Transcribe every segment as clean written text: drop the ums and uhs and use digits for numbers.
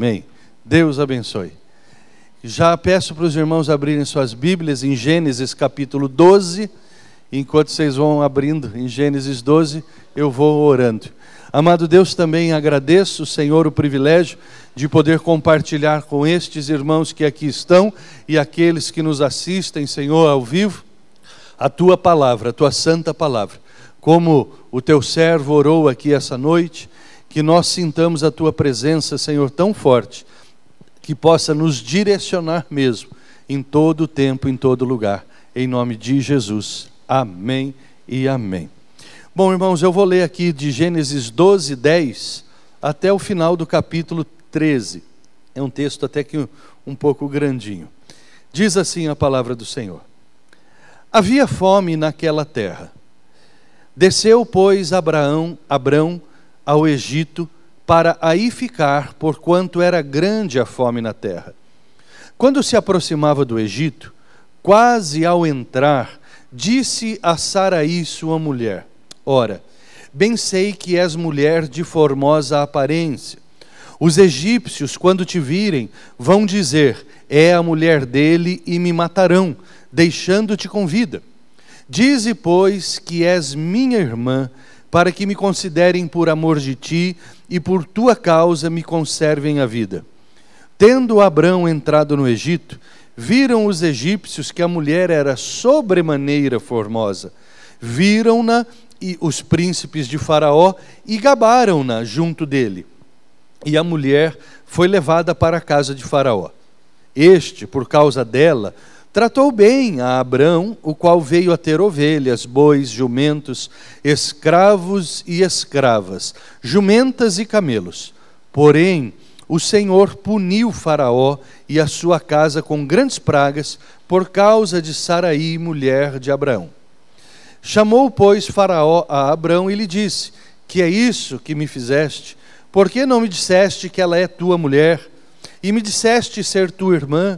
Amém. Deus abençoe. Já peço para os irmãos abrirem suas Bíblias em Gênesis capítulo 12. Enquanto vocês vão abrindo em Gênesis 12, eu vou orando. Amado Deus, também agradeço, Senhor, o privilégio de poder compartilhar com estes irmãos que aqui estão e aqueles que nos assistem, Senhor, ao vivo, a Tua palavra, a Tua santa palavra. Como o Teu servo orou aqui essa noite, que nós sintamos a Tua presença, Senhor, tão forte, que possa nos direcionar mesmo, em todo o tempo, em todo lugar. Em nome de Jesus. Amém e amém. Bom, irmãos, eu vou ler aqui de Gênesis 12, 10, até o final do capítulo 13. É um texto até que um pouco grandinho. Diz assim a palavra do Senhor. Havia fome naquela terra. Desceu, pois, Abrão ao Egito, para aí ficar, porquanto era grande a fome na terra. Quando se aproximava do Egito, quase ao entrar, disse a Saraí, sua mulher: Ora, bem sei que és mulher de formosa aparência. Os egípcios, quando te virem, vão dizer: é a mulher dele, e me matarão, deixando-te com vida. Dize, pois, que és minha irmã, para que me considerem por amor de ti, e por tua causa me conservem a vida. Tendo Abrão entrado no Egito, viram os egípcios que a mulher era sobremaneira formosa. Viram-na e os príncipes de Faraó e gabaram-na junto dele. E a mulher foi levada para a casa de Faraó. Este, por causa dela, tratou bem a Abrão, o qual veio a ter ovelhas, bois, jumentos, escravos e escravas, jumentas e camelos. Porém, o Senhor puniu Faraó e a sua casa com grandes pragas por causa de Saraí, mulher de Abrão. Chamou, pois, Faraó a Abrão e lhe disse: que é isso que me fizeste? Por que não me disseste que ela é tua mulher? E me disseste ser tua irmã?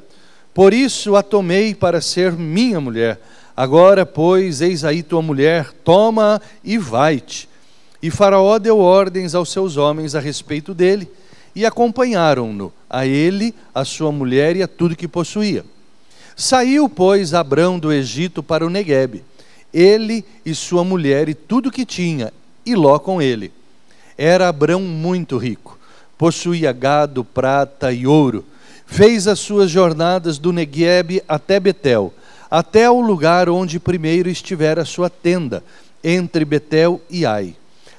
Por isso a tomei para ser minha mulher. Agora, pois, eis aí tua mulher, toma-a e vai-te. E Faraó deu ordens aos seus homens a respeito dele, e acompanharam-no, a ele, a sua mulher e a tudo que possuía. Saiu, pois, Abrão do Egito para o Neguebe, ele e sua mulher e tudo que tinha, e Ló com ele. Era Abrão muito rico, possuía gado, prata e ouro. Fez as suas jornadas do Neguebe até Betel, até o lugar onde primeiro estivera a sua tenda, entre Betel e Ai,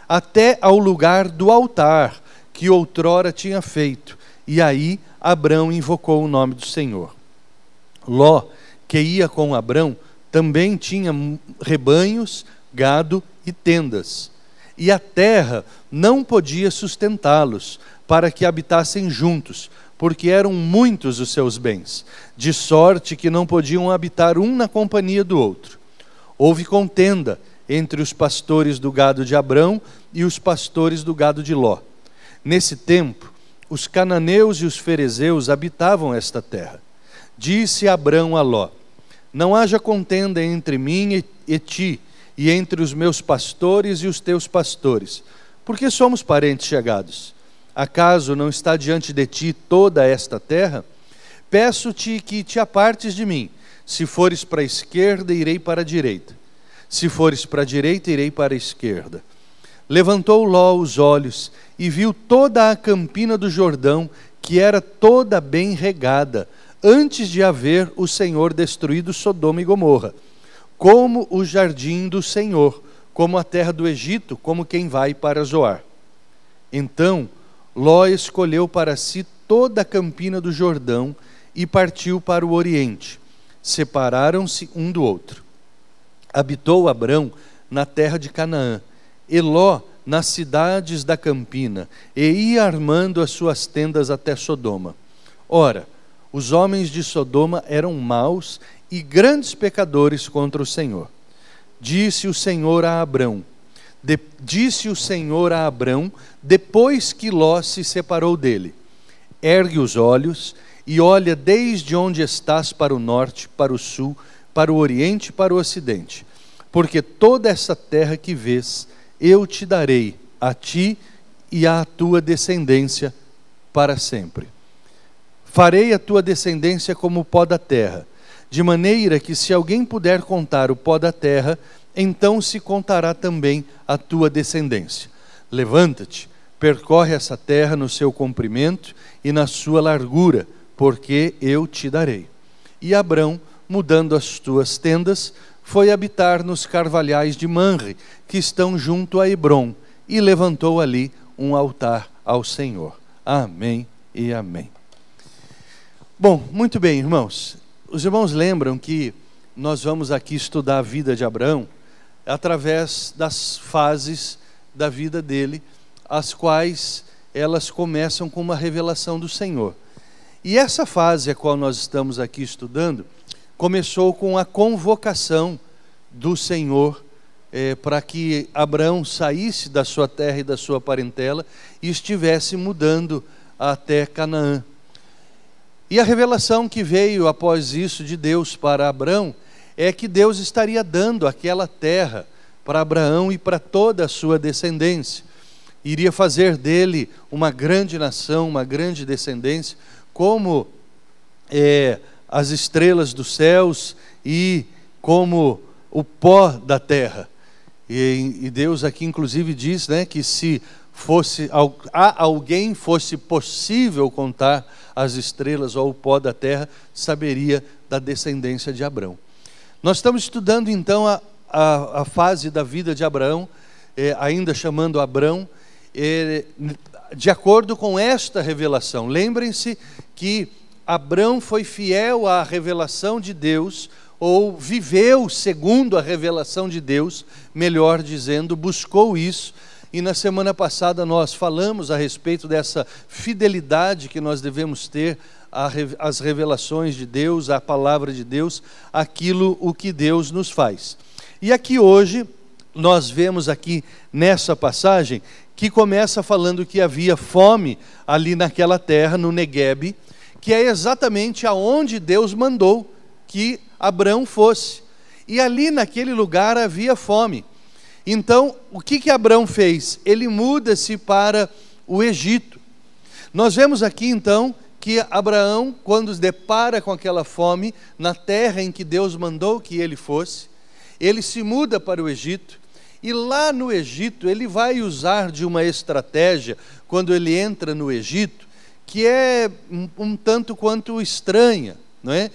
até ao lugar do altar que outrora tinha feito, e aí Abrão invocou o nome do Senhor. Ló, que ia com Abrão, também tinha rebanhos, gado e tendas, e a terra não podia sustentá-los, para que habitassem juntos, porque eram muitos os seus bens, de sorte que não podiam habitar um na companhia do outro. Houve contenda entre os pastores do gado de Abrão e os pastores do gado de Ló. Nesse tempo, os cananeus e os ferezeus habitavam esta terra. Disse Abrão a Ló: não haja contenda entre mim e ti, e entre os meus pastores e os teus pastores, porque somos parentes chegados. Acaso não está diante de ti toda esta terra? Peço-te que te apartes de mim. Se fores para a esquerda, irei para a direita. Se fores para a direita, irei para a esquerda. Levantou Ló os olhos e viu toda a campina do Jordão, que era toda bem regada, antes de haver o Senhor destruído Sodoma e Gomorra, como o jardim do Senhor, como a terra do Egito, como quem vai para Zoar. Então Ló escolheu para si toda a campina do Jordão e partiu para o oriente. Separaram-se um do outro. Habitou Abrão na terra de Canaã, e Ló nas cidades da campina, e ia armando as suas tendas até Sodoma. Ora, os homens de Sodoma eram maus e grandes pecadores contra o Senhor. Disse o Senhor a Abrão, depois que Ló se separou dele: ergue os olhos e olha desde onde estás para o norte, para o sul, para o oriente e para o ocidente, porque toda essa terra que vês, eu te darei a ti e à tua descendência para sempre. farei a tua descendência como o pó da terra, de maneira que se alguém puder contar o pó da terra, então se contará também a tua descendência. Levanta-te, percorre essa terra no seu comprimento e na sua largura, porque eu te darei. E Abrão, mudando as suas tendas, foi habitar nos carvalhais de Manre, que estão junto a Hebrom, e levantou ali um altar ao Senhor. Amém e amém. Bom, muito bem, irmãos. Os irmãos lembram que nós vamos aqui estudar a vida de Abrão através das fases da vida dele, as quais elas começam com uma revelação do Senhor. E essa fase a qual nós estamos aqui estudando começou com a convocação do Senhor para que Abrão saísse da sua terra e da sua parentela e estivesse mudando até Canaã. E a revelação que veio após isso de Deus para Abrão é que Deus estaria dando aquela terra para Abraão e para toda a sua descendência. Iria fazer dele uma grande nação, uma grande descendência, como as estrelas dos céus e como o pó da terra. E Deus aqui inclusive diz, né, que se a alguém fosse possível contar as estrelas ou o pó da terra, saberia da descendência de Abrão. Nós estamos estudando então a fase da vida de Abraão, ainda chamando Abrão, de acordo com esta revelação. Lembrem-se que Abrão foi fiel à revelação de Deus, ou viveu segundo a revelação de Deus, melhor dizendo, buscou isso. E na semana passada nós falamos a respeito dessa fidelidade que nós devemos ter às revelações de Deus, à palavra de Deus, aquilo o que Deus nos faz. E aqui hoje, nós vemos aqui nessa passagem, que começa falando que havia fome ali naquela terra, no Neguebe, que é exatamente aonde Deus mandou que Abrão fosse. E ali naquele lugar havia fome. Então, o que Abrão fez? Ele muda-se para o Egito. Nós vemos aqui então que Abraão, quando se depara com aquela fome, na terra em que Deus mandou que ele fosse, ele se muda para o Egito. E lá no Egito, ele vai usar de uma estratégia, quando ele entra no Egito, que é um tanto quanto estranha, não é?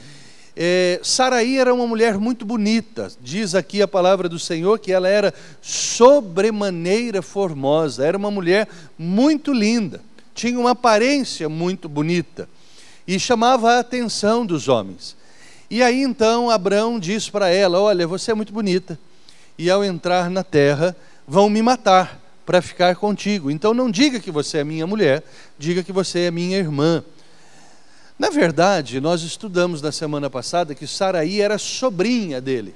Saraí era uma mulher muito bonita. Diz aqui a palavra do Senhor que ela era sobremaneira formosa, era uma mulher muito linda, tinha uma aparência muito bonita e chamava a atenção dos homens. E aí então Abrão diz para ela: olha, você é muito bonita, e ao entrar na terra vão me matar para ficar contigo, então não diga que você é minha mulher, diga que você é minha irmã. Na verdade, nós estudamos na semana passada que Saraí era sobrinha dele.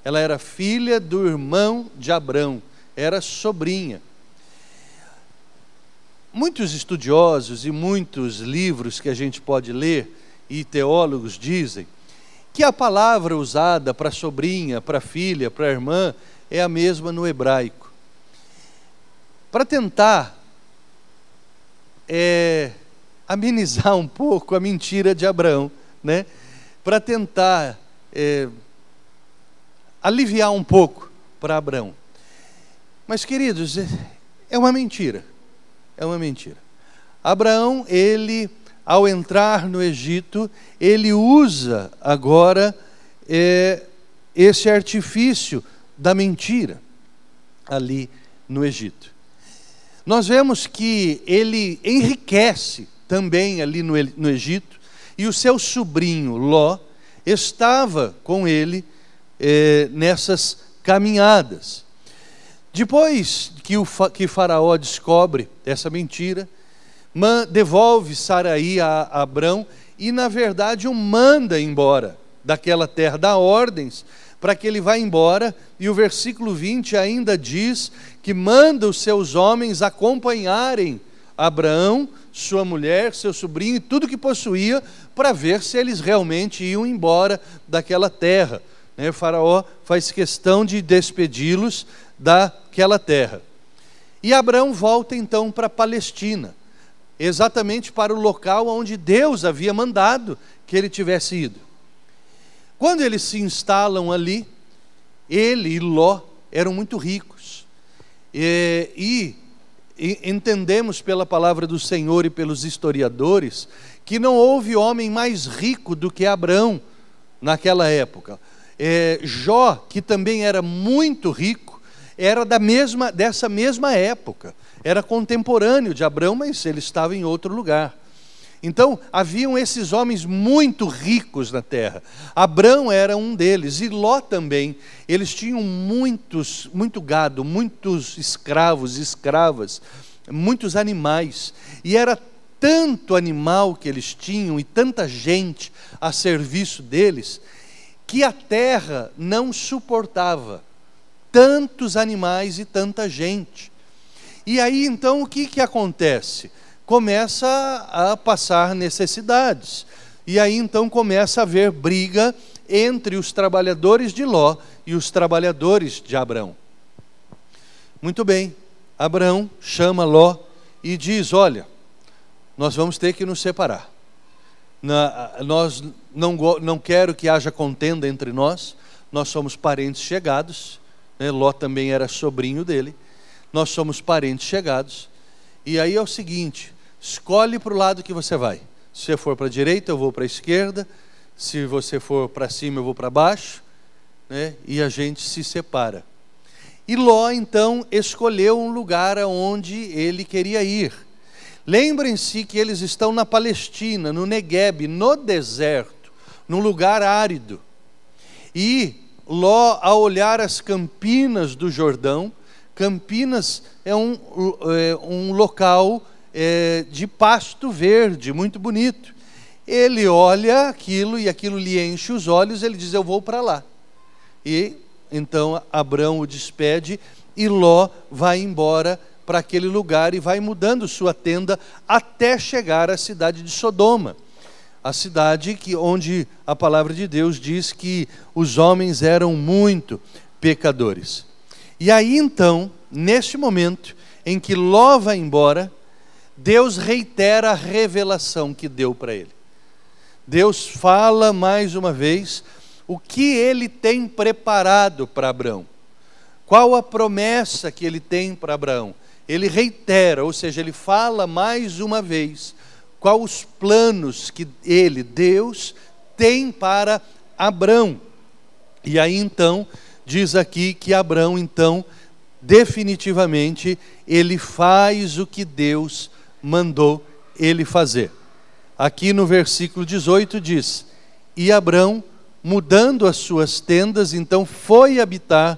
Ela era filha do irmão de Abrão, era sobrinha. Muitos estudiosos e muitos livros que a gente pode ler, e teólogos dizem, que a palavra usada para sobrinha, para filha, para irmã, é a mesma no hebraico. Para tentar amenizar um pouco a mentira de Abraão, né? Para tentar aliviar um pouco para Abraão. Mas, queridos, é uma mentira. É uma mentira. Abraão, ele, ao entrar no Egito, ele usa agora esse artifício da mentira ali no Egito. Nós vemos que ele enriquece também ali no Egito, e o seu sobrinho Ló estava com ele nessas caminhadas. Depois que Faraó descobre essa mentira, devolve Saraí a Abrão e na verdade o manda embora daquela terra, dá ordens para que ele vá embora, e o versículo 20 ainda diz que manda os seus homens acompanharem Abraão, sua mulher, seu sobrinho e tudo que possuía, para ver se eles realmente iam embora daquela terra. O Faraó faz questão de despedi-los daquela terra. E Abraão volta então para a Palestina, exatamente para o local onde Deus havia mandado que ele tivesse ido. Quando eles se instalam ali, ele e Ló eram muito ricos. E entendemos pela palavra do Senhor e pelos historiadores que não houve homem mais rico do que Abrão naquela época. Jó, que também era muito rico, era dessa mesma época, era contemporâneo de Abrão, mas ele estava em outro lugar. Então, haviam esses homens muito ricos na terra. Abrão era um deles, e Ló também. Eles tinham muito gado, muitos escravos, escravas, muitos animais. E era tanto animal que eles tinham e tanta gente a serviço deles, que a terra não suportava tantos animais e tanta gente. E aí então o que acontece? Começa a passar necessidades. E aí então começa a haver briga entre os trabalhadores de Ló e os trabalhadores de Abrão. Muito bem, Abrão chama Ló e diz: olha, nós vamos ter que nos separar. Nós não quero que haja contenda entre nós somos parentes chegados, né? Ló também era sobrinho dele, nós somos parentes chegados, e aí é o seguinte, escolhe para o lado que você vai. Se você for para a direita, eu vou para a esquerda, se você for para cima, eu vou para baixo, né? E a gente se separa. E Ló então escolheu um lugar aonde ele queria ir. Lembrem-se que eles estão na Palestina, no Negueb, no deserto, num lugar árido. E Ló, ao olhar as campinas do Jordão, Campinas é um local de pasto verde, muito bonito. Ele olha aquilo e aquilo lhe enche os olhos, ele diz: eu vou para lá. E então Abrão o despede e Ló vai embora para aquele lugar e vai mudando sua tenda até chegar à cidade de Sodoma, a cidade onde a palavra de Deus diz que os homens eram muito pecadores. E aí então, neste momento em que Ló vai embora, Deus reitera a revelação que deu para ele. Deus fala mais uma vez o que ele tem preparado para Abrão. Qual a promessa que ele tem para Abraão? Ele reitera, ou seja, ele fala mais uma vez quais os planos que Deus, tem para Abrão. E aí então, diz aqui que Abrão então, definitivamente, ele faz o que Deus mandou ele fazer. Aqui no versículo 18 diz: e Abrão, mudando as suas tendas, então foi habitar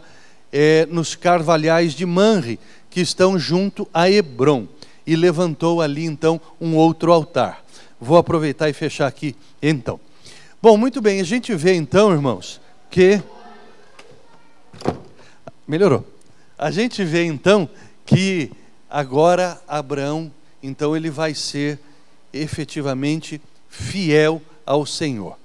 nos carvalhais de Manre, que estão junto a Hebrom, e levantou ali então um outro altar. Vou aproveitar e fechar aqui então. Bom, muito bem, a gente vê então, irmãos, que... Melhorou. A gente vê então que agora Abraão, então ele vai ser efetivamente fiel ao Senhor.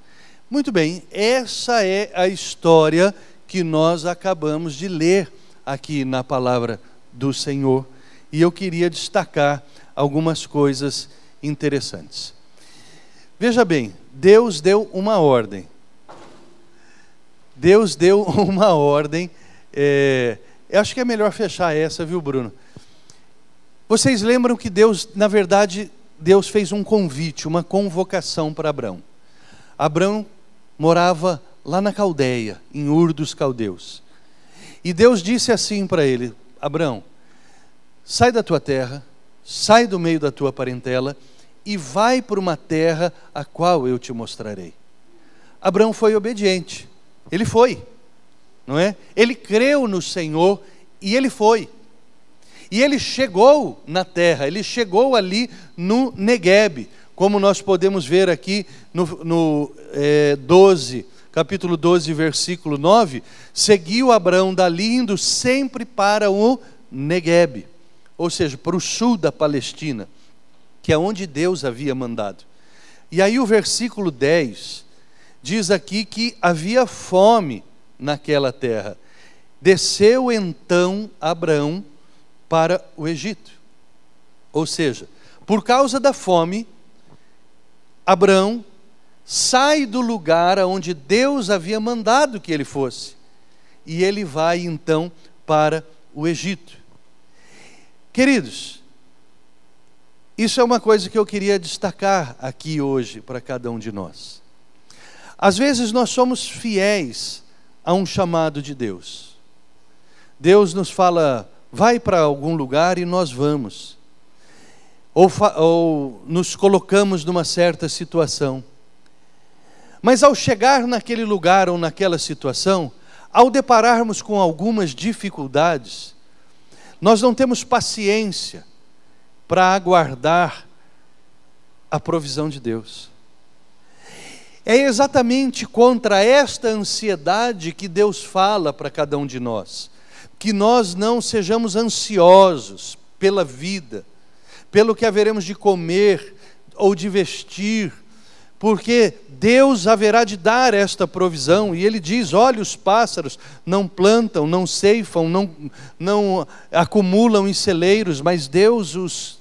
Muito bem, essa é a história que nós acabamos de ler aqui na palavra do Senhor, e eu queria destacar algumas coisas interessantes. Veja bem, Deus deu uma ordem. Deus deu uma ordem. Eu acho que é melhor fechar essa, viu, Bruno? Vocês lembram que Deus, na verdade, Deus fez um convite, uma convocação para Abrão. Abrão morava lá na Caldeia, em Ur dos Caldeus. E Deus disse assim para ele: Abrão, sai da tua terra, sai do meio da tua parentela e vai para uma terra a qual eu te mostrarei. Abrão foi obediente, ele foi, não é? Ele creu no Senhor e ele foi. E ele chegou na terra, ele chegou ali no Negueb, como nós podemos ver aqui no 12, capítulo 12, versículo 9, seguiu Abrão dali indo sempre para o Negueb, ou seja, para o sul da Palestina, que é onde Deus havia mandado. E aí o versículo 10 diz aqui que havia fome naquela terra. Desceu então Abrão para o Egito, ou seja, Por causa da fome, Abrão sai do lugar onde Deus havia mandado que ele fosse. E ele vai então para o Egito. Queridos, isso é uma coisa que eu queria destacar aqui hoje para cada um de nós. Às vezes nós somos fiéis a um chamado de Deus. Deus nos fala, vai para algum lugar e nós vamos. Ou nos colocamos numa certa situação. Mas ao chegar naquele lugar ou naquela situação, ao depararmos com algumas dificuldades, nós não temos paciência para aguardar a provisão de Deus. É exatamente contra esta ansiedade que Deus fala para cada um de nós. Que nós não sejamos ansiosos pela vida, pelo que haveremos de comer ou de vestir, porque Deus haverá de dar esta provisão. E Ele diz, olha, os pássaros não plantam, não ceifam, não acumulam em celeiros, mas Deus os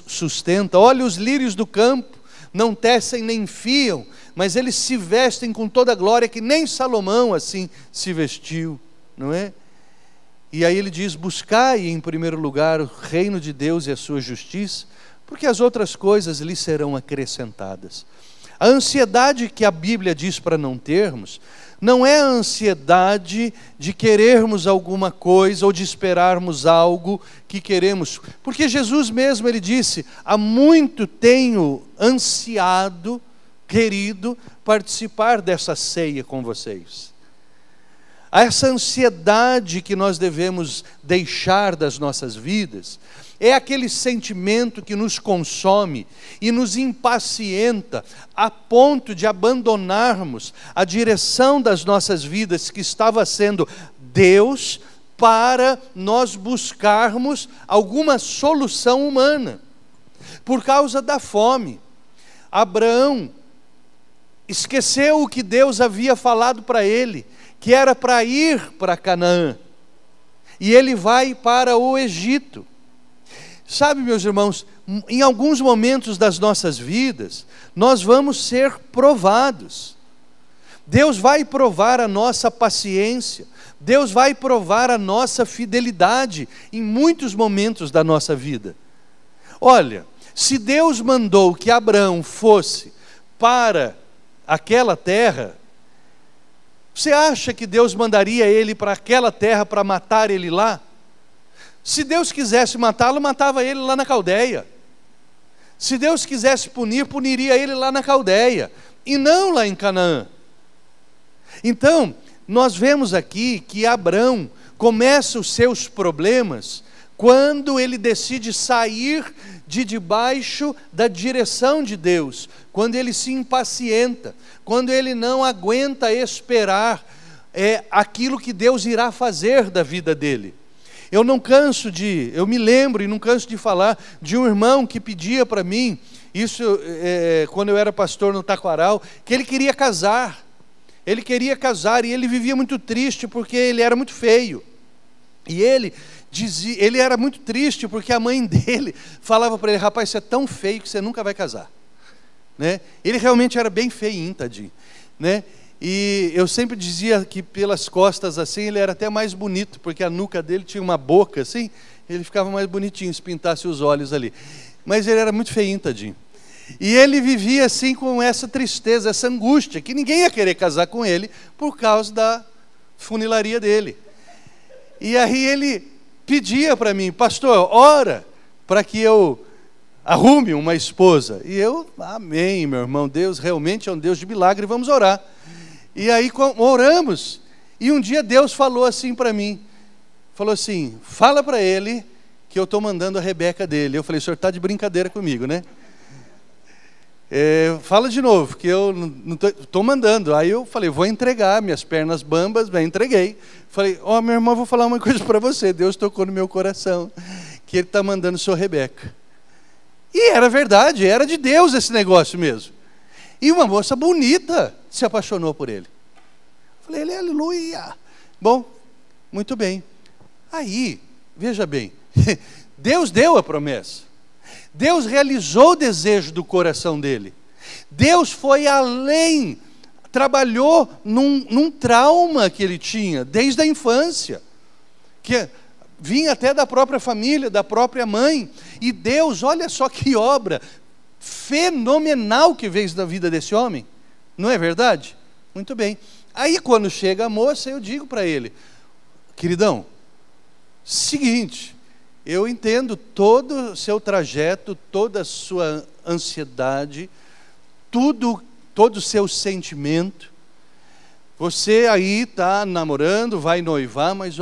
sustenta. Olha os lírios do campo, não tecem nem fiam, mas eles se vestem com toda a glória, que nem Salomão assim se vestiu, não é? E aí ele diz, buscai em primeiro lugar o reino de Deus e a sua justiça, porque as outras coisas lhe serão acrescentadas. A ansiedade que a Bíblia diz para não termos, não é a ansiedade de querermos alguma coisa ou de esperarmos algo que queremos. Porque Jesus mesmo, ele disse, há muito tenho ansiado, querido, participar dessa ceia com vocês. Essa ansiedade que nós devemos deixar das nossas vidas, é aquele sentimento que nos consome e nos impacienta a ponto de abandonarmos a direção das nossas vidas que estava sendo Deus, para nós buscarmos alguma solução humana. Por causa da fome, Abraão esqueceu o que Deus havia falado para ele, que era para ir para Canaã, e ele vai para o Egito. Sabe, meus irmãos, em alguns momentos das nossas vidas, nós vamos ser provados. Deus vai provar a nossa paciência, Deus vai provar a nossa fidelidade em muitos momentos da nossa vida. Olha, se Deus mandou que Abraão fosse para aquela terra, você acha que Deus mandaria ele para aquela terra para matar ele lá? Se Deus quisesse matá-lo, matava ele lá na Caldeia. Se Deus quisesse punir, puniria ele lá na Caldeia, e não lá em Canaã. Então, nós vemos aqui que Abrão começa os seus problemas quando ele decide sair de debaixo da direção de Deus, quando ele se impacienta, quando ele não aguenta esperar aquilo que Deus irá fazer da vida dele. Eu me lembro e não canso de falar de um irmão que pedia para mim, isso quando eu era pastor no Taquaral, que ele queria casar. Ele queria casar e ele vivia muito triste porque ele era muito feio. E ele era muito triste porque a mãe dele falava para ele, rapaz, você é tão feio que você nunca vai casar. Né? Ele realmente era bem feinho, tadinho. Né? E eu sempre dizia que pelas costas assim, ele era até mais bonito, porque a nuca dele tinha uma boca assim, ele ficava mais bonitinho se pintasse os olhos ali. Mas ele era muito feinho, tadinho. E ele vivia assim com essa tristeza, essa angústia, que ninguém ia querer casar com ele por causa da funilaria dele. E aí ele pedia para mim, pastor, ora para que eu arrume uma esposa. E eu, amém, meu irmão, Deus realmente é um Deus de milagre, vamos orar. E aí oramos, e um dia Deus falou assim para mim, falou assim, fala para ele que eu estou mandando a Rebeca dele. Eu falei, o senhor está de brincadeira comigo, né? Fala de novo, que eu não estou mandando. Aí eu falei, vou entregar, minhas pernas bambas, entreguei. Falei, meu irmão, vou falar uma coisa para você, Deus tocou no meu coração, que Ele está mandando sua Rebeca. E era verdade, era de Deus esse negócio mesmo. E uma moça bonita se apaixonou por ele. Falei, aleluia. Bom, muito bem. Aí, veja bem, Deus deu a promessa. Deus realizou o desejo do coração dele. Deus foi além, trabalhou num trauma que ele tinha, desde a infância, que vinha até da própria família, da própria mãe. E Deus, olha só que obra fenomenal que fez na vida desse homem. Não é verdade? Muito bem. Aí quando chega a moça, eu digo para ele: queridão, seguinte, eu entendo todo o seu trajeto, toda a sua ansiedade, todo o seu sentimento. Você aí está namorando, vai noivar, mas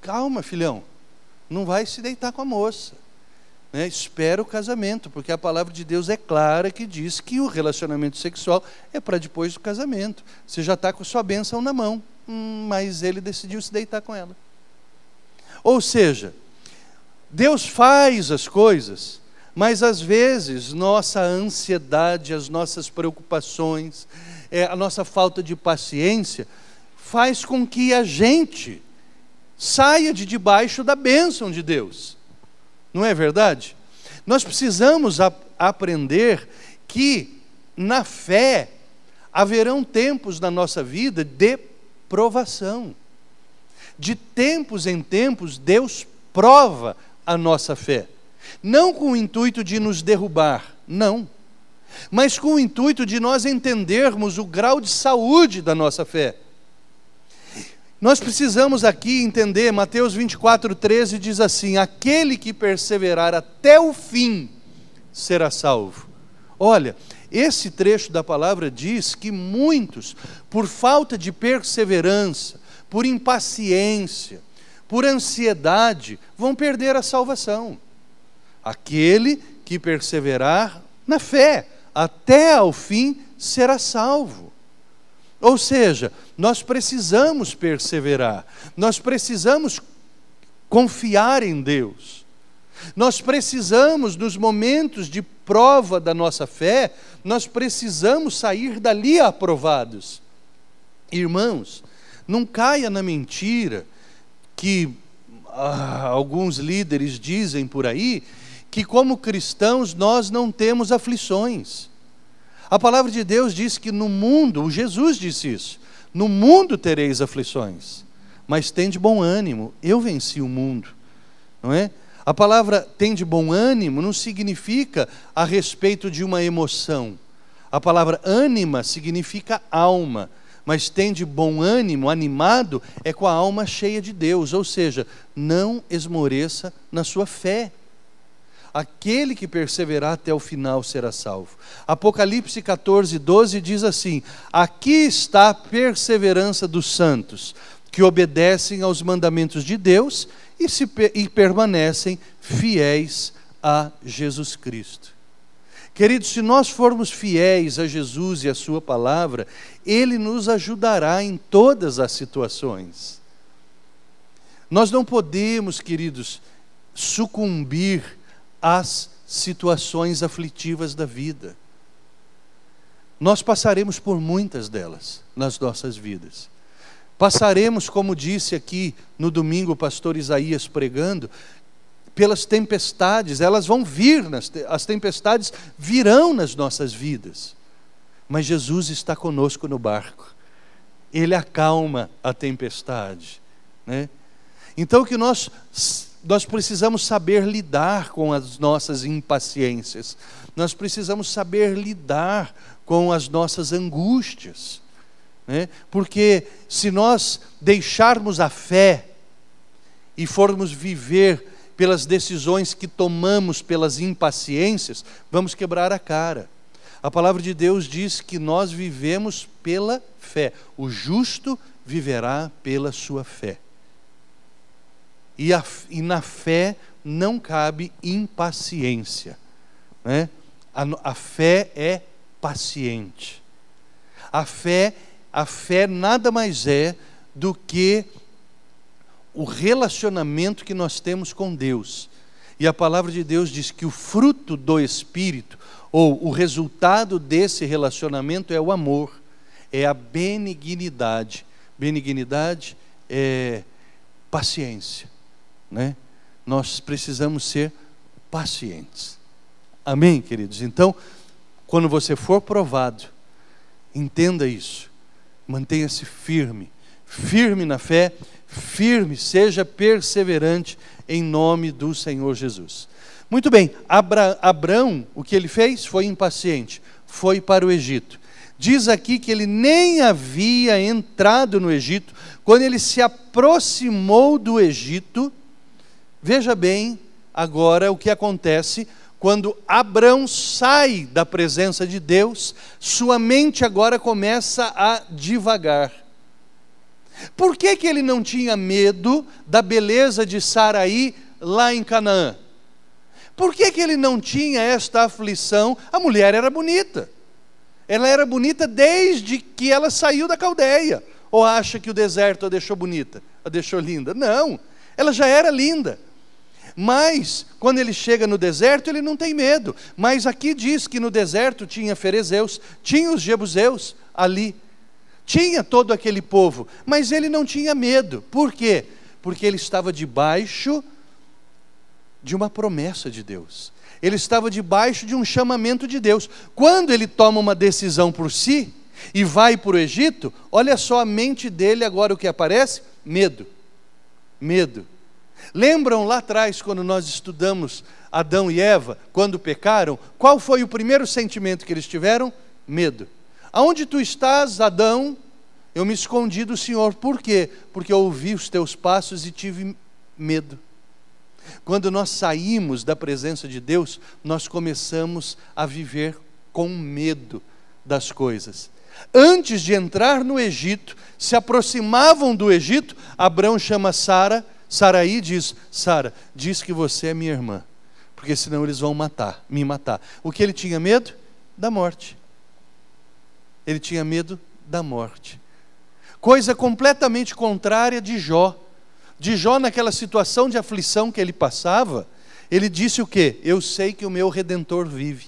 calma, filhão, não vai se deitar com a moça, né? Espera o casamento, porque a palavra de Deus é clara que diz que o relacionamento sexual é para depois do casamento. Você já está com sua bênção na mão, mas ele decidiu se deitar com ela. Ou seja, Deus faz as coisas, mas às vezes nossa ansiedade, as nossas preocupações, a nossa falta de paciência faz com que a gente saia de debaixo da bênção de Deus. Não é verdade? Nós precisamos aprender que na fé haverão tempos na nossa vida de provação. De tempos em tempos Deus prova a nossa fé. Não com o intuito de nos derrubar, não. Mas com o intuito de nós entendermos o grau de saúde da nossa fé. Nós precisamos aqui entender, Mateus 24:13 diz assim: aquele que perseverar até o fim será salvo. Olha, esse trecho da palavra diz que muitos, por falta de perseverança, por impaciência, por ansiedade, vão perder a salvação. Aquele que perseverar na fé até ao fim será salvo. Ou seja, nós precisamos perseverar, nós precisamos confiar em Deus, nós precisamos, nos momentos de prova da nossa fé, nós precisamos sair dali aprovados. Irmãos, não caia na mentira que alguns líderes dizem por aí, que como cristãos nós não temos aflições. A palavra de Deus diz que no mundo, Jesus disse isso, no mundo tereis aflições, mas tende bom ânimo, eu venci o mundo, não é? A palavra tende bom ânimo não significa a respeito de uma emoção. A palavra ânima significa alma, mas tende bom ânimo, animado, é com a alma cheia de Deus, ou seja, não esmoreça na sua fé. Aquele que perseverar até o final será salvo. Apocalipse 14:12 diz assim: aqui está a perseverança dos santos, que obedecem aos mandamentos de Deus e permanecem fiéis a Jesus Cristo. Queridos, se nós formos fiéis a Jesus e a sua palavra, Ele nos ajudará em todas as situações. Nós não podemos, queridos, sucumbir às situações aflitivas da vida. Nós passaremos por muitas delas nas nossas vidas. Passaremos, como disse aqui no domingo o pastor Isaías pregando, pelas tempestades. Elas vão vir, as tempestades virão nas nossas vidas. Mas Jesus está conosco no barco. Ele acalma a tempestade, né? Então que nós precisamos saber lidar com as nossas impaciências. Nós precisamos saber lidar com as nossas angústias, né? Porque se nós deixarmos a fé e formos viver pelas decisões que tomamos, pelas impaciências, vamos quebrar a cara. A palavra de Deus diz que nós vivemos pela fé. O justo viverá pela sua fé. E na fé não cabe impaciência, né? A fé é paciente. A fé nada mais é do que o relacionamento que nós temos com Deus. E a palavra de Deus diz que o fruto do Espírito, ou o resultado desse relacionamento, é o amor, é a benignidade. Benignidade é paciência, né? Nós precisamos ser pacientes. Amém, queridos? Então, quando você for provado, entenda isso. Mantenha-se firme. Firme na fé, firme, seja perseverante em nome do Senhor Jesus. Muito bem, Abrão, o que ele fez? Foi impaciente, foi para o Egito. Diz aqui que ele nem havia entrado no Egito, quando ele se aproximou do Egito. Veja bem agora o que acontece quando Abrão sai da presença de Deus, sua mente agora começa a divagar. Por que que ele não tinha medo da beleza de Saraí lá em Canaã? Por que que ele não tinha esta aflição? A mulher era bonita. Ela era bonita desde que ela saiu da Caldeia. Ou acha que o deserto a deixou bonita? A deixou linda? Não, ela já era linda. Mas, quando ele chega no deserto, ele não tem medo. Mas aqui diz que no deserto tinha ferezeus, tinha os jebuseus ali. Tinha todo aquele povo, mas ele não tinha medo. Por quê? Porque ele estava debaixo de uma promessa de Deus. Ele estava debaixo de um chamamento de Deus. Quando ele toma uma decisão por si e vai para o Egito, olha só a mente dele agora o que aparece? Medo. Medo. Lembram lá atrás, quando nós estudamos Adão e Eva, quando pecaram, qual foi o primeiro sentimento que eles tiveram? Medo. Aonde tu estás, Adão? Eu me escondi do Senhor. Por quê? Porque eu ouvi os teus passos e tive medo. Quando nós saímos da presença de Deus, nós começamos a viver com medo das coisas. Antes de entrar no Egito, se aproximavam do Egito, Abrão chama Saraí e diz: Sara, diz que você é minha irmã, porque senão eles vão me matar. O que ele tinha medo? Da morte. Ele tinha medo da morte. Coisa completamente contrária de Jó. De Jó, naquela situação de aflição que ele passava, ele disse o quê? Eu sei que o meu Redentor vive,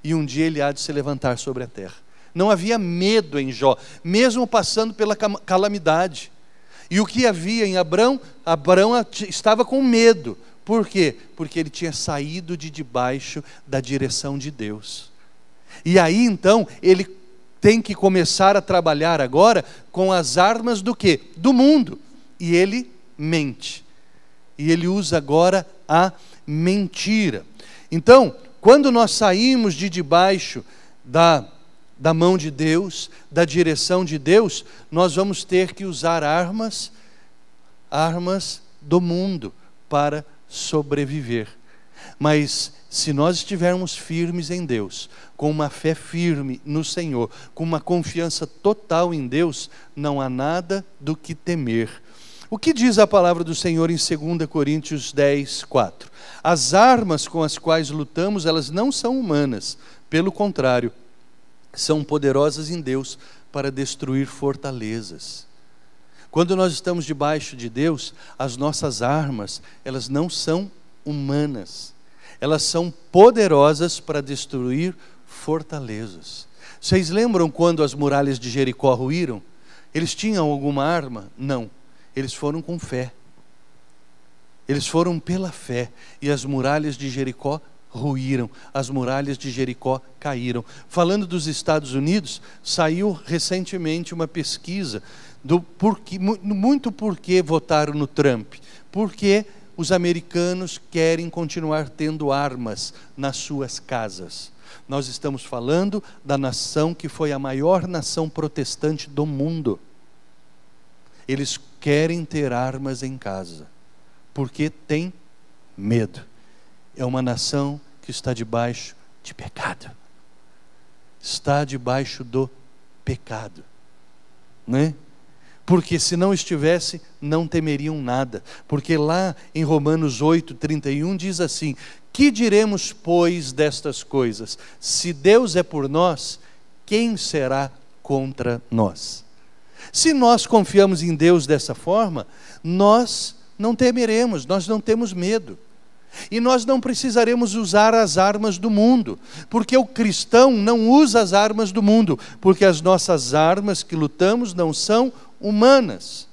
e um dia ele há de se levantar sobre a terra. Não havia medo em Jó, mesmo passando pela calamidade. E o que havia em Abrão? Abrão estava com medo. Por quê? Porque ele tinha saído de debaixo da direção de Deus. E aí então, ele tem que começar a trabalhar agora com as armas do quê? Do mundo. E ele mente. E ele usa agora a mentira. Então, quando nós saímos de debaixo da mão de Deus, da direção de Deus, nós vamos ter que usar armas do mundo para sobreviver. Mas se nós estivermos firmes em Deus, com uma fé firme no Senhor, com uma confiança total em Deus, não há nada do que temer. O que diz a palavra do Senhor em 2 Coríntios 10, 4? As armas com as quais lutamos, elas não são humanas, pelo contrário, são poderosas em Deus para destruir fortalezas. Quando nós estamos debaixo de Deus, as nossas armas, elas não são humanas, elas são poderosas para destruir fortalezas. Vocês lembram quando as muralhas de Jericó ruíram? Eles tinham alguma arma? Não, eles foram com fé. Eles foram pela fé, e as muralhas de Jericó ruíram, as muralhas de Jericó caíram. Falando dos Estados Unidos, saiu recentemente uma pesquisa do porquê votaram no Trump. Porque os americanos querem continuar tendo armas nas suas casas. Nós estamos falando da nação que foi a maior nação protestante do mundo. Eles querem ter armas em casa, porque tem medo. É uma nação que está debaixo de pecado. Está debaixo do pecado, né? Porque se não estivesse, não temeriam nada. Porque lá em Romanos 8, 31 diz assim: que diremos, pois, destas coisas? Se Deus é por nós, quem será contra nós? Se nós confiamos em Deus dessa forma, nós não temeremos, nós não temos medo. E nós não precisaremos usar as armas do mundo, porque o cristão não usa as armas do mundo, porque as nossas armas que lutamos não são humanas,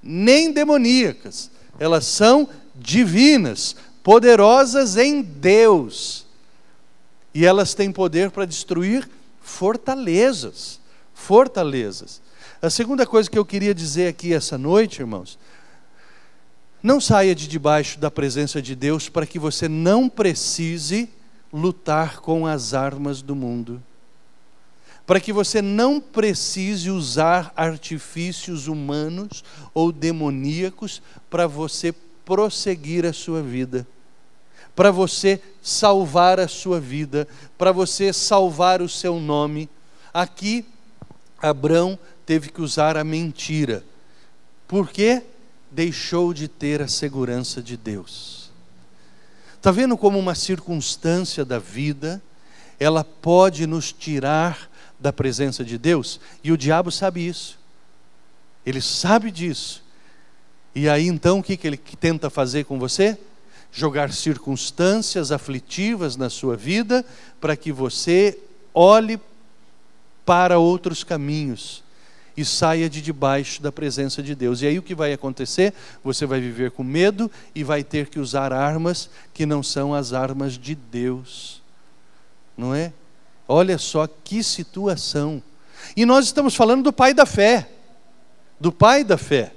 nem demoníacas, elas são divinas, poderosas em Deus. E elas têm poder para destruir fortalezas. Fortalezas. A segunda coisa que eu queria dizer aqui essa noite, irmãos, não saia de debaixo da presença de Deus para que você não precise lutar com as armas do mundo. Para que você não precise usar artifícios humanos ou demoníacos para você prosseguir a sua vida. Para você salvar a sua vida, para você salvar o seu nome. Aqui, Abrão teve que usar a mentira. Por quê? Deixou de ter a segurança de Deus. Está vendo como uma circunstância da vida, ela pode nos tirar da presença de Deus? E o diabo sabe isso. Ele sabe disso. E aí então o que ele tenta fazer com você? Jogar circunstâncias aflitivas na sua vida para que você olhe para outros caminhos e saia de debaixo da presença de Deus. E aí o que vai acontecer? Você vai viver com medo e vai ter que usar armas que não são as armas de Deus. Não é? Olha só que situação. E nós estamos falando do pai da fé. Do pai da fé.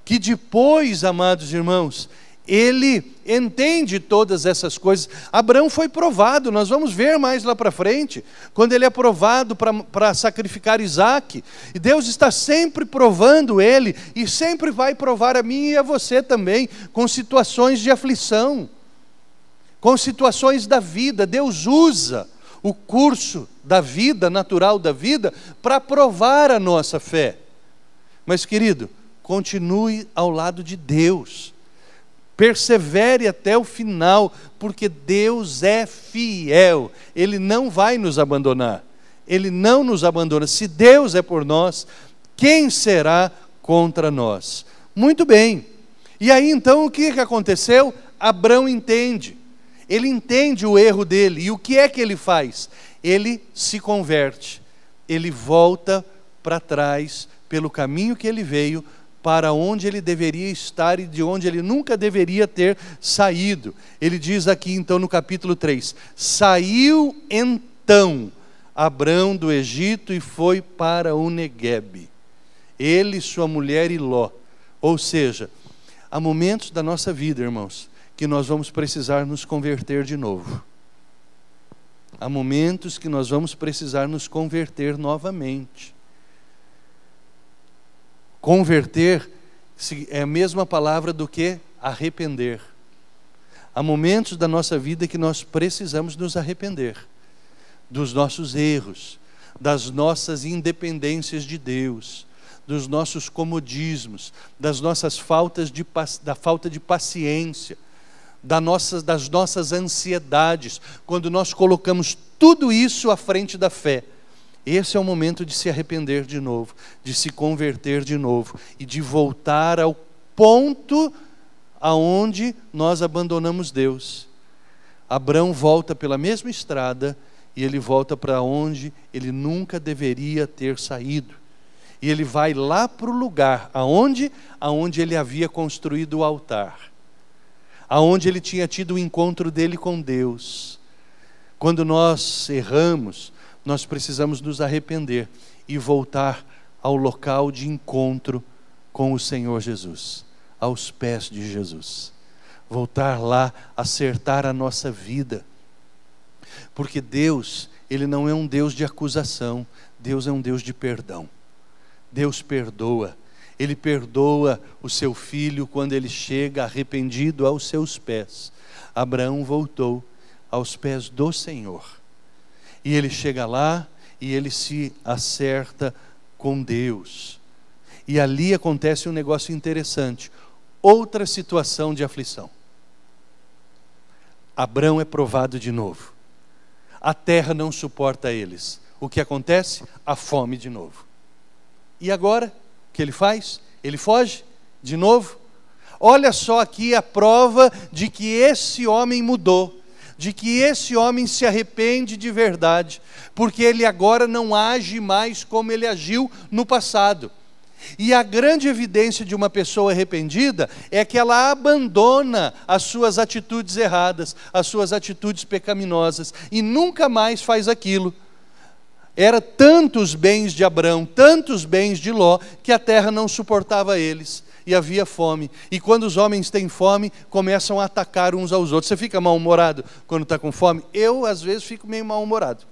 Que depois, amados irmãos, ele entende todas essas coisas. Abraão foi provado, nós vamos ver mais lá para frente, quando ele é provado para sacrificar Isaque. E Deus está sempre provando ele, e sempre vai provar a mim e a você também, com situações de aflição, com situações da vida. Deus usa o curso da vida, natural da vida, para provar a nossa fé. Mas querido, continue ao lado de Deus. Persevere até o final, porque Deus é fiel. Ele não vai nos abandonar. Ele não nos abandona. Se Deus é por nós, quem será contra nós? Muito bem. E aí então o que aconteceu? Abrão entende. Ele entende o erro dele. E o que é que ele faz? Ele se converte. Ele volta para trás pelo caminho que ele veio, para onde ele deveria estar e de onde ele nunca deveria ter saído. Ele diz aqui então no capítulo 3, saiu então Abrão do Egito e foi para o Neguebe, ele, sua mulher e Ló. Ou seja, há momentos da nossa vida, irmãos, que nós vamos precisar nos converter de novo. Há momentos que nós vamos precisar nos converter novamente. Converter é a mesma palavra do que arrepender. Há momentos da nossa vida que nós precisamos nos arrepender dos nossos erros, das nossas independências de Deus, dos nossos comodismos, das nossas da falta de paciência, das nossas ansiedades, quando nós colocamos tudo isso à frente da fé. Esse é o momento de se arrepender de novo, de se converter de novo e de voltar ao ponto aonde nós abandonamos Deus. Abrão volta pela mesma estrada e ele volta para onde ele nunca deveria ter saído. E ele vai lá para o lugar aonde ele havia construído o altar, aonde ele tinha tido o encontro dele com Deus. Quando nós erramos, nós precisamos nos arrepender e voltar ao local de encontro com o Senhor Jesus, aos pés de Jesus. Voltar lá, acertar a nossa vida. Porque Deus, Ele não é um Deus de acusação, Deus é um Deus de perdão. Deus perdoa. Ele perdoa o seu filho quando ele chega arrependido aos seus pés. Abraão voltou aos pés do Senhor. E ele chega lá e ele se acerta com Deus. E ali acontece um negócio interessante. Outra situação de aflição. Abrão é provado de novo. A terra não suporta eles. O que acontece? A fome de novo. E agora, o que ele faz? Ele foge de novo. Olha só aqui a prova de que esse homem mudou. De que esse homem se arrepende de verdade, porque ele agora não age mais como ele agiu no passado. E a grande evidência de uma pessoa arrependida é que ela abandona as suas atitudes erradas, as suas atitudes pecaminosas, e nunca mais faz aquilo. Era tantos bens de Abrão, tantos bens de Ló, que a terra não suportava eles, e havia fome. E quando os homens têm fome, começam a atacar uns aos outros. Você fica mal-humorado quando está com fome? Eu, às vezes, fico meio mal-humorado.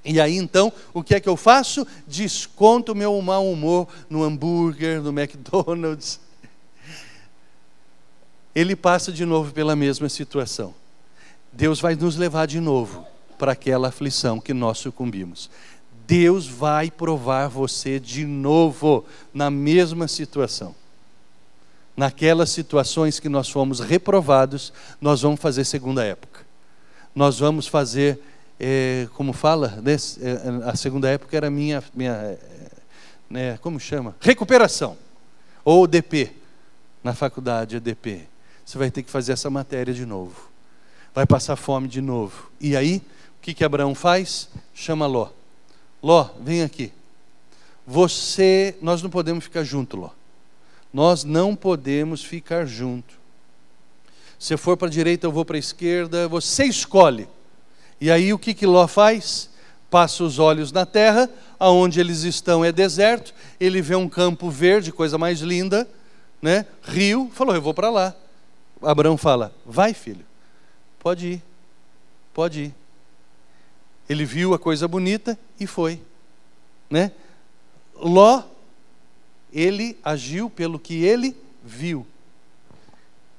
E aí, então, o que é que eu faço? Desconto o meu mau humor no hambúrguer, no McDonald's. Ele passa de novo pela mesma situação. Deus vai nos levar de novo para aquela aflição que nós sucumbimos. Deus vai provar você de novo na mesma situação. Naquelas situações que nós fomos reprovados, nós vamos fazer segunda época. Nós vamos fazer... como fala, a segunda época era minha como chama? Recuperação, ou DP, na faculdade é DP. Você vai ter que fazer essa matéria de novo, vai passar fome de novo. E aí, o que Abraão faz? Chama Ló. Ló, vem aqui. Nós não podemos ficar juntos, Ló. Nós não podemos ficar juntos. Se for para a direita, eu vou para a esquerda, você escolhe. E aí o que Ló faz? Passa os olhos na terra, aonde eles estão é deserto, ele vê um campo verde, coisa mais linda, né? Rio, falou, eu vou para lá. Abraão fala, vai filho, pode ir, pode ir. Ele viu a coisa bonita e foi, né? Ló, ele agiu pelo que ele viu.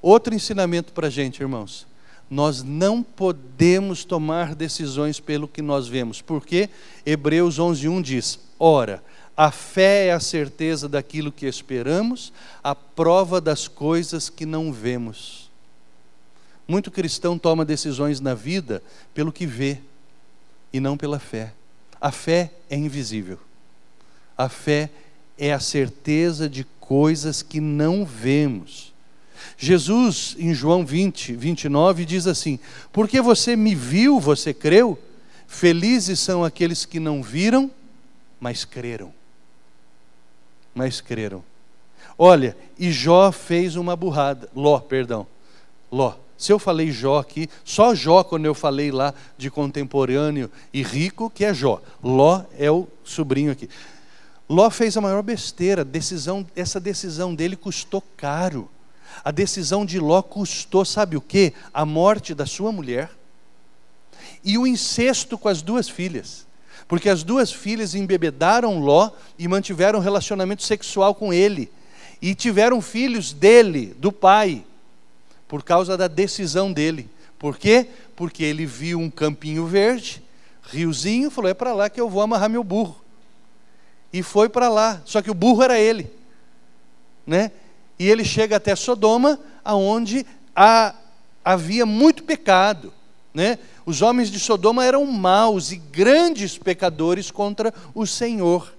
Outro ensinamento para a gente, irmãos. Nós não podemos tomar decisões pelo que nós vemos. Porque Hebreus 11:1 diz, ora, a fé é a certeza daquilo que esperamos, a prova das coisas que não vemos. Muito cristão toma decisões na vida pelo que vê e não pela fé. A fé é invisível. A fé é a certeza de coisas que não vemos. Jesus, em João 20:29, diz assim, porque você me viu, você creu? Felizes são aqueles que não viram, mas creram. Mas creram. Olha, e Jó fez uma burrada. Ló. Se eu falei Jó aqui, só Jó quando eu falei lá de contemporâneo e rico, que é Jó. Ló é o sobrinho aqui. Ló fez a maior besteira. Essa decisão dele custou caro. A decisão de Ló custou, sabe o quê? A morte da sua mulher e o incesto com as duas filhas. Porque as duas filhas embebedaram Ló e mantiveram relacionamento sexual com ele. E tiveram filhos dele, do pai, por causa da decisão dele. Por quê? Porque ele viu um campinho verde, riozinho, falou, é para lá que eu vou amarrar meu burro. E foi para lá, só que o burro era ele, né? E ele chega até Sodoma, aonde havia muito pecado, né? Os homens de Sodoma eram maus e grandes pecadores contra o Senhor.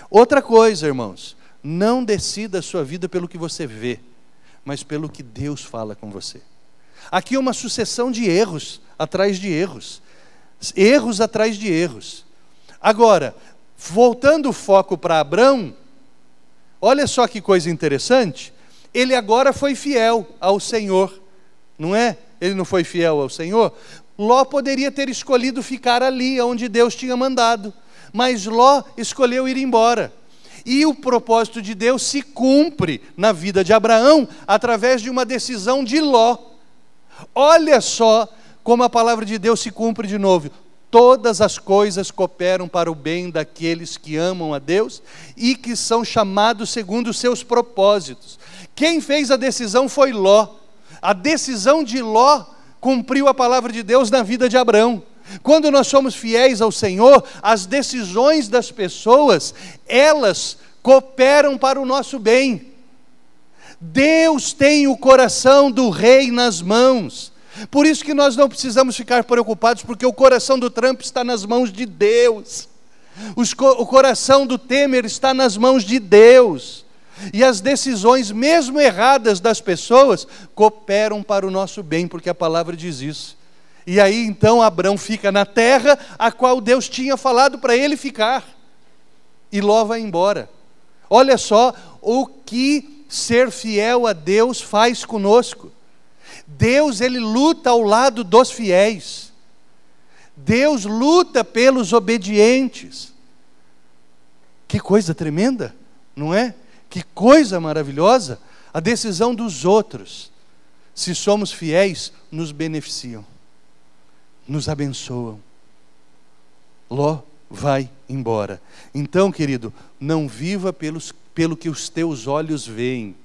Outra coisa, irmãos, não decida a sua vida pelo que você vê, mas pelo que Deus fala com você. Aqui é uma sucessão de erros atrás de erros. Erros atrás de erros. Agora, voltando o foco para Abrão, olha só que coisa interessante, ele agora foi fiel ao Senhor, não é? Ele não foi fiel ao Senhor? Ló poderia ter escolhido ficar ali, onde Deus tinha mandado, mas Ló escolheu ir embora. E o propósito de Deus se cumpre na vida de Abraão, através de uma decisão de Ló. Olha só como a palavra de Deus se cumpre de novo. Todas as coisas cooperam para o bem daqueles que amam a Deus e que são chamados segundo os seus propósitos. Quem fez a decisão foi Ló. A decisão de Ló cumpriu a palavra de Deus na vida de Abraão. Quando nós somos fiéis ao Senhor, as decisões das pessoas, elas cooperam para o nosso bem. Deus tem o coração do rei nas mãos. Por isso que nós não precisamos ficar preocupados, porque o coração do Trump está nas mãos de Deus. O coração do Temer está nas mãos de Deus. E as decisões, mesmo erradas das pessoas, cooperam para o nosso bem, porque a palavra diz isso. E aí então Abrão fica na terra a qual Deus tinha falado para ele ficar. E Ló vai embora. Olha só o que ser fiel a Deus faz conosco. Deus, Ele luta ao lado dos fiéis. Deus luta pelos obedientes. Que coisa tremenda, não é? Que coisa maravilhosa. A decisão dos outros, se somos fiéis, nos beneficiam, nos abençoam. Ló vai embora. Então, querido, não viva pelo que os teus olhos veem.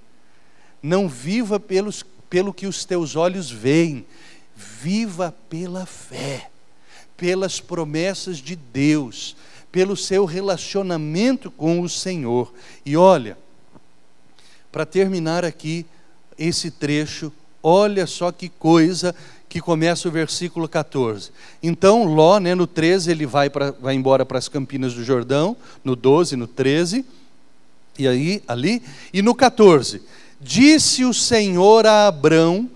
Não viva pelo que os teus olhos veem. Viva pela fé, pelas promessas de Deus, pelo seu relacionamento com o Senhor. E olha, para terminar aqui esse trecho, olha só que coisa que começa o versículo 14. Então Ló, no 13, ele vai embora para as campinas do Jordão, no 12, no 13, e aí, ali, e no 14, disse o Senhor a Abrão,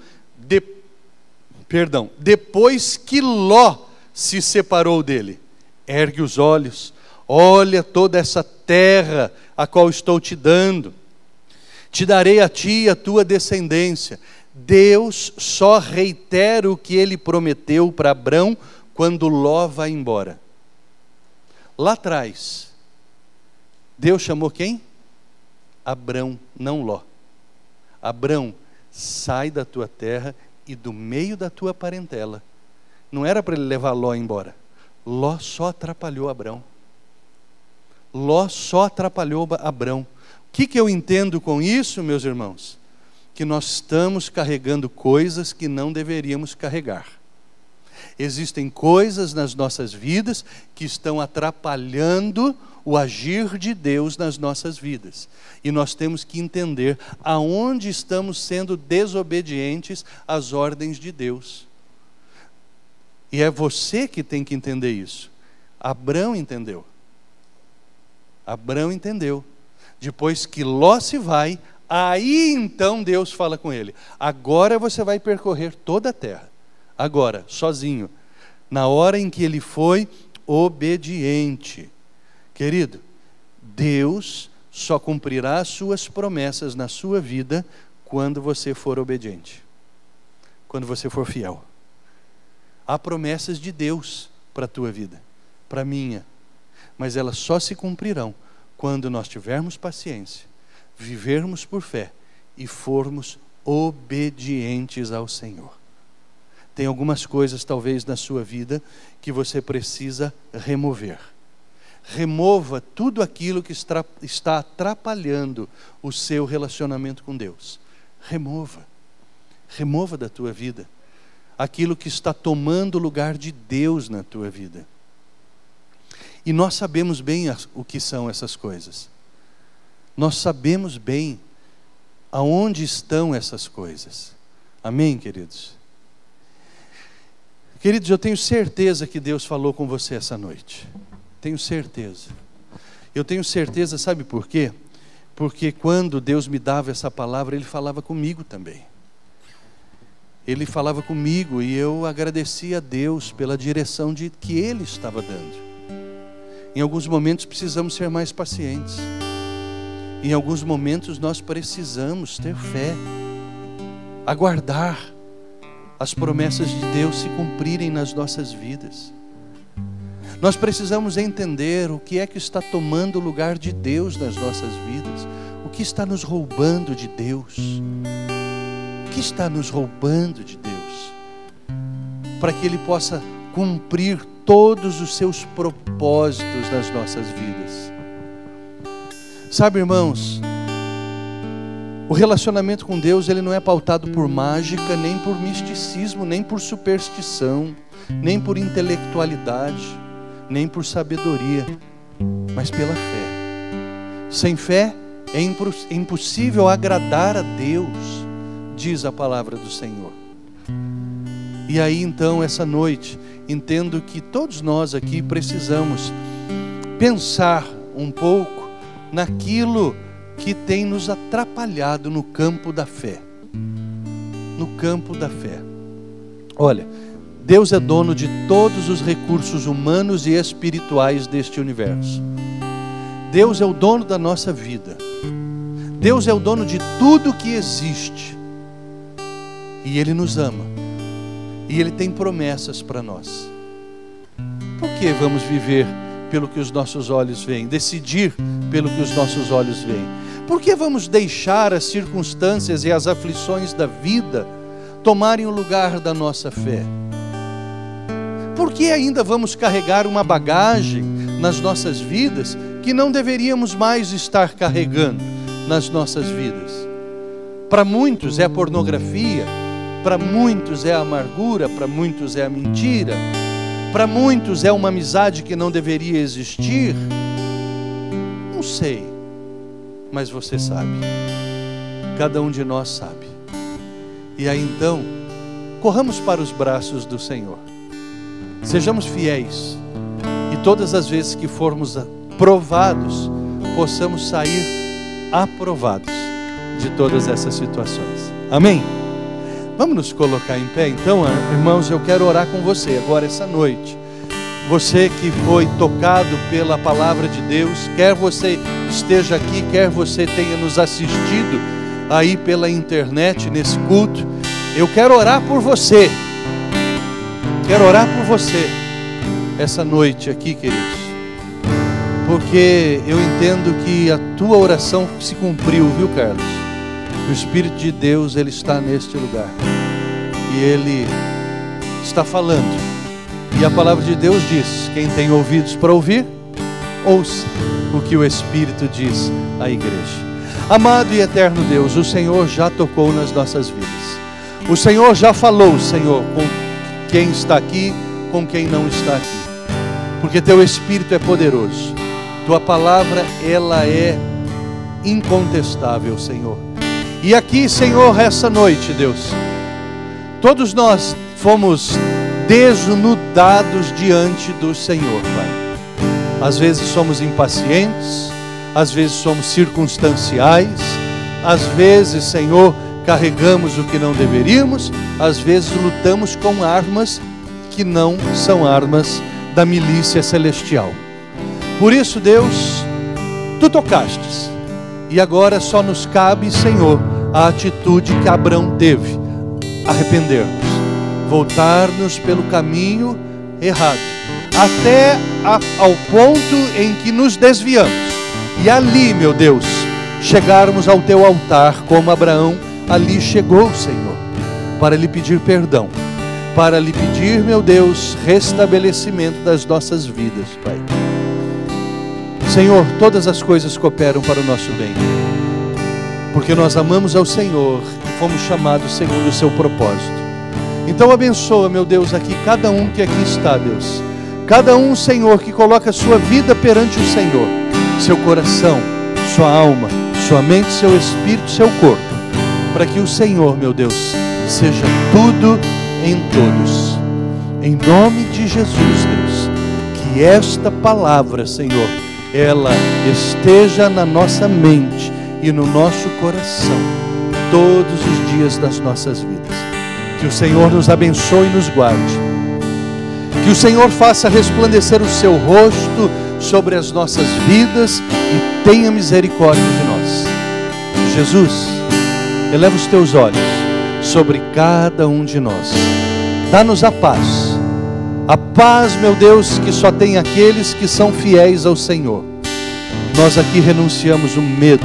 depois que Ló se separou dele: ergue os olhos, olha toda essa terra a qual estou te dando, te darei a ti e a tua descendência. Deus só reitera o que ele prometeu para Abrão quando Ló vai embora. Lá atrás, Deus chamou quem? Abrão, não Ló. Abrão, sai da tua terra e do meio da tua parentela. Não era para ele levar Ló embora. Ló só atrapalhou Abrão. Ló só atrapalhou Abrão. O que eu entendo com isso, meus irmãos? Que nós estamos carregando coisas que não deveríamos carregar. Existem coisas nas nossas vidas que estão atrapalhando o agir de Deus nas nossas vidas. E nós temos que entender aonde estamos sendo desobedientes às ordens de Deus. E é você que tem que entender isso. Abrão entendeu. Abrão entendeu. Depois que Ló se vai, aí então Deus fala com ele: agora você vai percorrer toda a terra. Agora, sozinho. Na hora em que ele foi obediente. Querido, Deus só cumprirá as suas promessas na sua vida quando você for obediente. Quando você for fiel. Há promessas de Deus para a tua vida, para a minha. Mas elas só se cumprirão quando nós tivermos paciência, vivermos por fé e formos obedientes ao Senhor. Tem algumas coisas talvez na sua vida que você precisa remover. Remova tudo aquilo que está atrapalhando o seu relacionamento com Deus. Remova. Remova da tua vida aquilo que está tomando o lugar de Deus na tua vida. E nós sabemos bem o que são essas coisas. Nós sabemos bem aonde estão essas coisas. Amém, queridos? Queridos, eu tenho certeza que Deus falou com você essa noite. Tenho certeza. Eu tenho certeza, sabe por quê? Porque quando Deus me dava essa palavra, Ele falava comigo também. Ele falava comigo e eu agradecia a Deus pela direção que Ele estava dando. Em alguns momentos precisamos ser mais pacientes. Em alguns momentos nós precisamos ter fé, aguardar as promessas de Deus se cumprirem nas nossas vidas. Nós precisamos entender o que é que está tomando o lugar de Deus nas nossas vidas. O que está nos roubando de Deus? O que está nos roubando de Deus? Para que Ele possa cumprir todos os seus propósitos nas nossas vidas. Sabe, irmãos, o relacionamento com Deus, ele não é pautado por mágica, nem por misticismo, nem por superstição, nem por intelectualidade, nem por sabedoria, mas pela fé. Sem fé é impossível agradar a Deus, diz a palavra do Senhor. E aí então, essa noite, entendo que todos nós aqui precisamos pensar um pouco naquilo que tem nos atrapalhado no campo da fé. No campo da fé. Olha, Deus é dono de todos os recursos humanos e espirituais deste universo. Deus é o dono da nossa vida. Deus é o dono de tudo que existe. E Ele nos ama. E Ele tem promessas para nós. Por que vamos viver pelo que os nossos olhos veem? Decidir pelo que os nossos olhos veem? Por que vamos deixar as circunstâncias e as aflições da vida tomarem o lugar da nossa fé? Por que ainda vamos carregar uma bagagem nas nossas vidas que não deveríamos mais estar carregando nas nossas vidas? Para muitos é a pornografia, para muitos é a amargura, para muitos é a mentira, para muitos é uma amizade que não deveria existir. Não sei, mas você sabe. Cada um de nós sabe. E aí então, corramos para os braços do Senhor. Sejamos fiéis. E todas as vezes que formos provados, possamos sair aprovados de todas essas situações. Amém? Vamos nos colocar em pé então, irmãos. Eu quero orar com você agora essa noite. Você que foi tocado pela palavra de Deus, quer você esteja aqui, quer você tenha nos assistido aí pela internet nesse culto, eu quero orar por você. Quero orar por você essa noite aqui, queridos, porque eu entendo que a tua oração se cumpriu, viu, Carlos? O Espírito de Deus, Ele está neste lugar e Ele está falando. E a palavra de Deus diz: quem tem ouvidos para ouvir, ouça o que o Espírito diz à igreja. Amado e eterno Deus, o Senhor já tocou nas nossas vidas. O Senhor já falou, Senhor, com quem está aqui, com quem não está aqui. Porque Teu Espírito é poderoso. Tua palavra, ela é incontestável, Senhor. E aqui, Senhor, essa noite, Deus, todos nós fomos desnudados diante do Senhor, Pai. Às vezes somos impacientes, às vezes somos circunstanciais, às vezes, Senhor, carregamos o que não deveríamos, às vezes lutamos com armas que não são armas da milícia celestial. Por isso, Deus, Tu tocastes, e agora só nos cabe, Senhor, a atitude que Abrão teve: arrepender-nos, voltar-nos pelo caminho errado, até ao ponto em que nos desviamos, e ali, meu Deus, chegarmos ao Teu altar, como Abraão ali chegou, Senhor, para lhe pedir perdão, para lhe pedir, meu Deus, restabelecimento das nossas vidas, Pai. Senhor, todas as coisas cooperam para o nosso bem, porque nós amamos ao Senhor e fomos chamados segundo o Seu propósito. Então abençoa, meu Deus, aqui cada um que aqui está, Deus. Cada um, Senhor, que coloca a sua vida perante o Senhor, seu coração, sua alma, sua mente, seu espírito, seu corpo, para que o Senhor, meu Deus, seja tudo em todos. Em nome de Jesus, Deus, que esta palavra, Senhor, ela esteja na nossa mente e no nosso coração todos os dias das nossas vidas. Que o Senhor nos abençoe e nos guarde. Que o Senhor faça resplandecer o Seu rosto sobre as nossas vidas e tenha misericórdia de nós. Jesus, eleva os Teus olhos sobre cada um de nós. Dá-nos a paz. A paz, meu Deus, que só tem aqueles que são fiéis ao Senhor. Nós aqui renunciamos o medo.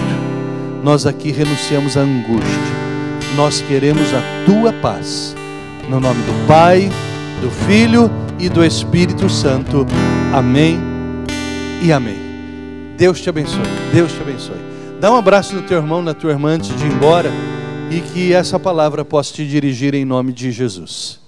Nós aqui renunciamos a angústia. Nós queremos a Tua paz. No nome do Pai, do Filho e do Espírito Santo. Amém e amém. Deus te abençoe. Deus te abençoe. Dá um abraço no teu irmão, na tua irmã antes de ir embora. E que essa palavra possa te dirigir em nome de Jesus.